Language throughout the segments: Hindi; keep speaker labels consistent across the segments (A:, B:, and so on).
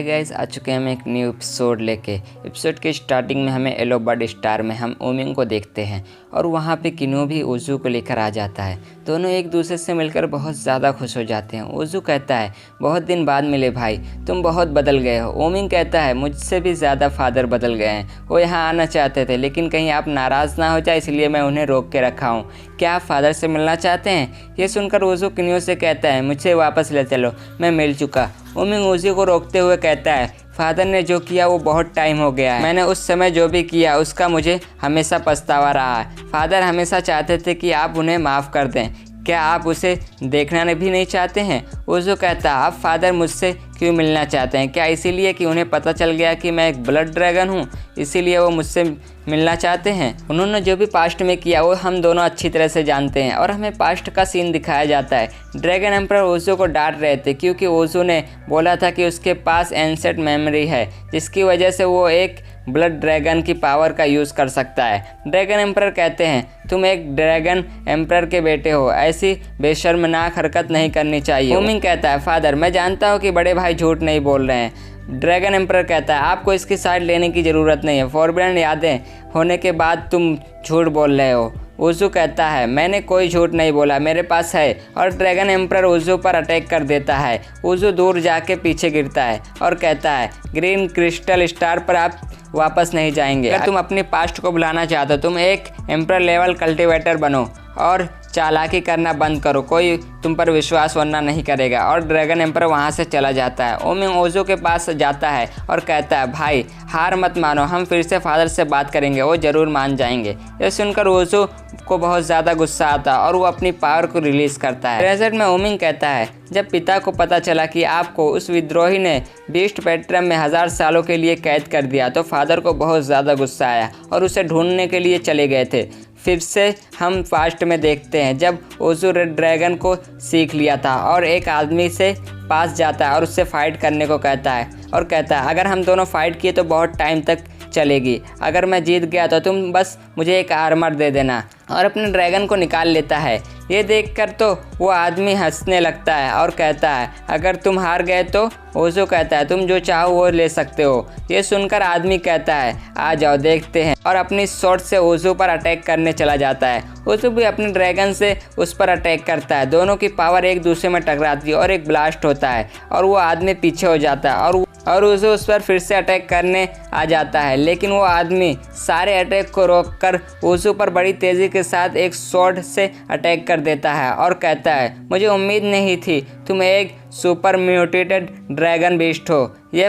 A: हाय गाइस, आ चुके हैं हम एक न्यू एपिसोड लेके। एपिसोड के स्टार्टिंग में हमें येलो बर्ड स्टार में हम ओमिंग को देखते हैं और वहाँ पे किनो भी ओजू को लेकर आ जाता है। दोनों एक दूसरे से मिलकर बहुत ज़्यादा खुश हो जाते हैं। ओजू कहता है बहुत दिन बाद मिले भाई, तुम बहुत बदल गए हो। ओमिंग कहता है मुझसे भी ज़्यादा फादर बदल गए हैं, वो यहाँ आना चाहते थे लेकिन कहीं आप नाराज़ ना हो जाए इसलिए मैं उन्हें रोक के रखा हूँ। क्या आप फादर से मिलना चाहते हैं? ये सुनकर ओजू किनो से कहता है मुझे वापस ले चलो, मैं मिल चुका। ओमिंग ओजू को रोकते हुए कहता है फादर ने जो किया वो बहुत टाइम हो गया है। मैंने उस समय जो भी किया उसका मुझे हमेशा पछतावा रहा है। फादर हमेशा चाहते थे कि आप उन्हें माफ़ कर दें। क्या आप उसे देखना भी नहीं चाहते हैं? ओजू कहता है आप फादर मुझसे क्यों मिलना चाहते हैं? क्या इसीलिए कि उन्हें पता चल गया कि मैं एक ब्लड ड्रैगन हूँ इसीलिए वो मुझसे मिलना चाहते हैं? उन्होंने जो भी पास्ट में किया वो हम दोनों अच्छी तरह से जानते हैं और हमें पास्ट का सीन दिखाया जाता है। ड्रैगन एम्परर ओजू को डांट रहे थे क्योंकि ओजू ने बोला था कि उसके पास एंसेंट मेमोरी है जिसकी वजह से वो एक ब्लड ड्रैगन की पावर का यूज़ कर सकता है। ड्रैगन एम्परर कहते हैं तुम एक ड्रैगन एम्परर के बेटे हो, ऐसी बेशर्मनाक हरकत नहीं करनी चाहिए। ओमिंग कहता है फादर मैं जानता हूँ कि बड़े भाई झूठ नहीं बोल रहे हैं। ड्रैगन एम्परर कहता है आपको इसकी साइड लेने की ज़रूरत नहीं है, फॉरबिडन यादें होने के बाद तुम झूठ बोल रहे हो। ओजू कहता है मैंने कोई झूठ नहीं बोला, मेरे पास है। और ड्रैगन एम्परर ओजू पर अटैक कर देता है। ओजू दूर जाके पीछे गिरता है और कहता है ग्रीन क्रिस्टल स्टार पर आप वापस नहीं जाएंगे। अगर तुम अपने पास्ट को बुलाना चाहते हो तुम एक एम्परर लेवल कल्टिवेटर बनो और चालाकी करना बंद करो, कोई तुम पर विश्वास वरना नहीं करेगा। और ड्रैगन एम्परर वहाँ से चला जाता है। ओमिंग ओजू के पास जाता है और कहता है भाई हार मत मानो, हम फिर से फादर से बात करेंगे, वो ज़रूर मान जाएंगे। यह सुनकर ओजू को बहुत ज़्यादा गुस्सा आता है और वो अपनी पावर को रिलीज़ करता है। प्रेजेंट में ओमिंग कहता है जब पिता को पता चला कि आपको उस विद्रोही ने बीस्ट पेट्रम में 1000 सालों के लिए कैद कर दिया तो फादर को बहुत ज़्यादा गुस्सा आया और उसे ढूंढने के लिए चले गए थे। फिर से हम फास्ट में देखते हैं जब ओजू रेड ड्रैगन को सीख लिया था और एक आदमी से पास जाता है और उससे फाइट करने को कहता है और कहता है अगर हम दोनों फाइट किए तो बहुत टाइम तक चलेगी, अगर मैं जीत गया तो तुम बस मुझे एक आर्मर दे देना। और अपने ड्रैगन को निकाल लेता है। ये देखकर तो वो आदमी हंसने लगता है और कहता है अगर तुम हार गए तो? ओजू कहता है तुम जो चाहो वो ले सकते हो। ये सुनकर आदमी कहता है आ जाओ देखते हैं और अपनी शॉट से ओजू पर अटैक करने चला जाता है। ओजू भी अपने ड्रैगन से उस पर अटैक करता है। दोनों की पावर एक दूसरे में टकराती है और एक ब्लास्ट होता है और वो आदमी पीछे हो जाता है और ओजू उस पर फिर से अटैक करने आ जाता है लेकिन वो आदमी सारे अटैक को रोककर ओजू पर बड़ी तेज़ी के साथ एक स्वॉर्ड से अटैक कर देता है और कहता है मुझे उम्मीद नहीं थी तुम एक सुपर म्यूटेटेड ड्रैगन बीस्ट हो। ये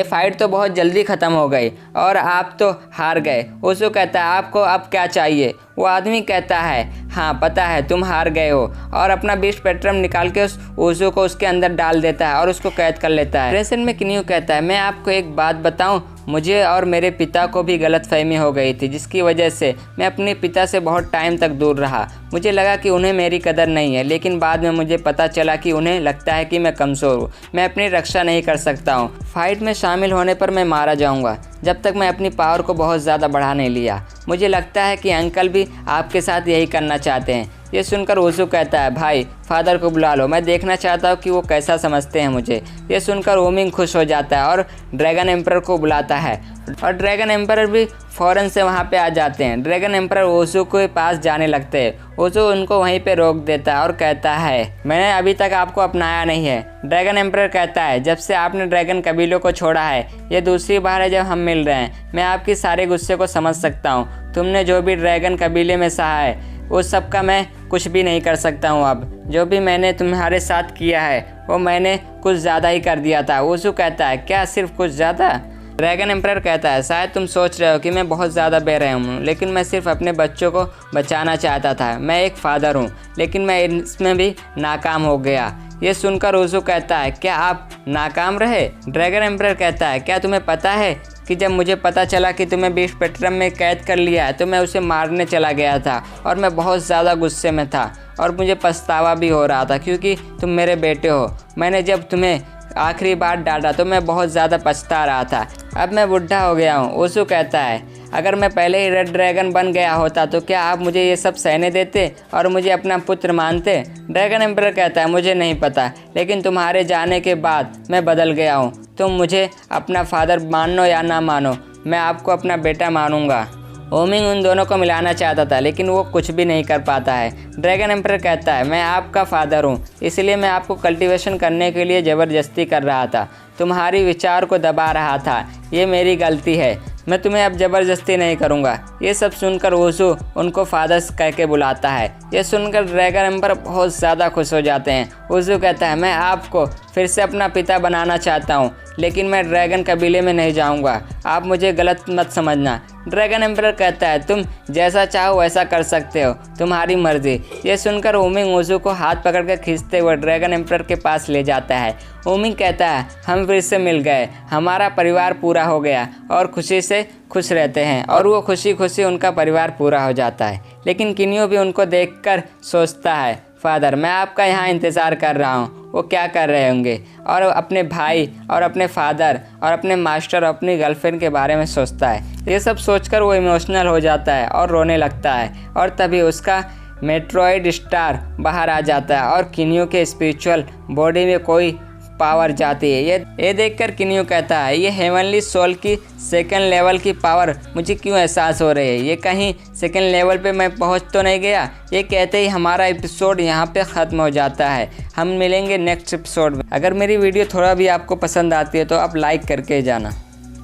A: फाइट तो बहुत जल्दी ख़त्म हो गई और आप तो हार गए। ओजू कहता है आपको अब क्या चाहिए? वो आदमी कहता है हाँ पता है तुम हार गए हो और अपना बीस्ट पेट्रम निकाल के उस ओजू को उसके अंदर डाल देता है और उसको कैद कर लेता है। प्रेजेंट में किन्यू कहता है मैं आपको एक बात बताऊं, मुझे और मेरे पिता को भी गलतफहमी हो गई थी जिसकी वजह से मैं अपने पिता से बहुत टाइम तक दूर रहा। मुझे लगा कि उन्हें मेरी कदर नहीं है लेकिन बाद में मुझे पता चला कि उन्हें लगता है कि मैं कमज़ोर हूँ, मैं अपनी रक्षा नहीं कर सकता हूँ। फाइट में शामिल होने पर मैं मारा जाऊँगा जब तक मैं अपनी पावर को बहुत ज़्यादा बढ़ा नहीं लिया। मुझे लगता है कि अंकल भी आपके साथ यही करना चाहते हैं। ये सुनकर ओजू कहता है भाई फादर को बुला लो, मैं देखना चाहता हूँ कि वो कैसा समझते हैं मुझे। ये सुनकर ओमिंग खुश हो जाता है और ड्रैगन एम्परर को बुलाता है और ड्रैगन एम्परर भी फ़ौरन से वहाँ पे आ जाते हैं। ड्रैगन एम्परर ओजू के पास जाने लगते हैं। ओजू उनको वहीं पे रोक देता है और कहता है मैंने अभी तक आपको अपनाया नहीं है। ड्रैगन एम्परर कहता है जब से आपने ड्रैगन कबीलों को छोड़ा है ये दूसरी बार है जब हम मिल रहे हैं। मैं आपकी सारे गुस्से को समझ सकता हूँ। तुमने जो भी ड्रैगन कबीले में सहा है उस सब का मैं कुछ भी नहीं कर सकता हूँ। अब जो भी मैंने तुम्हारे साथ किया है वो मैंने कुछ ज़्यादा ही कर दिया था। ओजू कहता है क्या सिर्फ कुछ ज़्यादा? ड्रैगन एम्परर कहता है शायद तुम सोच रहे हो कि मैं बहुत ज़्यादा बेरहम हूँ लेकिन मैं सिर्फ अपने बच्चों को बचाना चाहता था। मैं एक फ़ादर हूँ लेकिन मैं इसमें भी नाकाम हो गया। ये सुनकर ओजू कहता है क्या आप नाकाम रहे? ड्रैगन एम्परर कहता है क्या तुम्हें पता है कि जब मुझे पता चला कि तुम्हें बीस्ट पेट्रम में कैद कर लिया है तो मैं उसे मारने चला गया था और मैं बहुत ज़्यादा गुस्से में था और मुझे पछतावा भी हो रहा था क्योंकि तुम मेरे बेटे हो। मैंने जब तुम्हें आखिरी बार डांटा तो मैं बहुत ज़्यादा पछता रहा था। अब मैं बुढ़ा हो गया हूँ। ओजू कहता है, अगर मैं पहले ही रेड ड्रैगन बन गया होता तो क्या आप मुझे ये सब सहने देते और मुझे अपना पुत्र मानते? ड्रैगन एम्परर कहता है, मुझे नहीं पता, लेकिन तुम्हारे जाने के बाद मैं बदल गया हूँ। तुम मुझे अपना फादर मानो या ना मानो, मैं आपको अपना बेटा मानूंगा। ओमिंग उन दोनों को मिलाना चाहता था, लेकिन वो कुछ भी नहीं कर पाता है। ड्रैगन एम्परर कहता है, मैं आपका फादर हूँ, इसलिए मैं आपको कल्टीवेशन करने के लिए ज़बरदस्ती कर रहा था, तुम्हारी विचार को दबा रहा था। ये मेरी गलती है, मैं तुम्हें अब ज़बरदस्ती नहीं करूँगा। ये सब सुनकर ओजू उनको फादर्स कह के बुलाता है। ये सुनकर ड्रैगन एम्परर बहुत ज़्यादा खुश हो जाते हैं। ओजू कहता है, मैं आपको फिर से अपना पिता बनाना चाहता हूँ, लेकिन मैं ड्रैगन कबीले में नहीं जाऊँगा। आप मुझे गलत मत समझना। ड्रैगन एम्परर कहता है, तुम जैसा चाहो वैसा कर सकते हो, तुम्हारी मर्जी। ये सुनकर ओमिंग ओजू को हाथ पकड़कर खींचते हुए ड्रैगन एम्परर के पास ले जाता है। ओमिंग कहता है, हम फिर से मिल गए, हमारा परिवार पूरा हो गया और खुशी से खुश रहते हैं। और वो खुशी खुशी उनका परिवार पूरा हो जाता है। लेकिन किन्यू भी उनको देखकर सोचता है, फादर मैं आपका यहाँ इंतज़ार कर रहा हूँ, वो क्या कर रहे होंगे। और अपने भाई और अपने फादर और अपने मास्टर और अपनी गर्लफ्रेंड के बारे में सोचता है। ये सब सोचकर वो इमोशनल हो जाता है और रोने लगता है। और तभी उसका मेट्रॉइड स्टार बाहर आ जाता है और किन्यू के स्पिरिचुअल बॉडी में कोई पावर जाती है। ये देखकर किन्यू कहता है, ये हेवनली सोल की सेकंड लेवल की पावर मुझे क्यों एहसास हो रही है? ये कहीं सेकंड लेवल पे मैं पहुंच तो नहीं गया? ये कहते ही हमारा एपिसोड यहाँ पे ख़त्म हो जाता है। हम मिलेंगे नेक्स्ट एपिसोड में। अगर मेरी वीडियो थोड़ा भी आपको पसंद आती है तो आप लाइक करके जाना।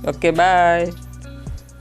A: Okay bye.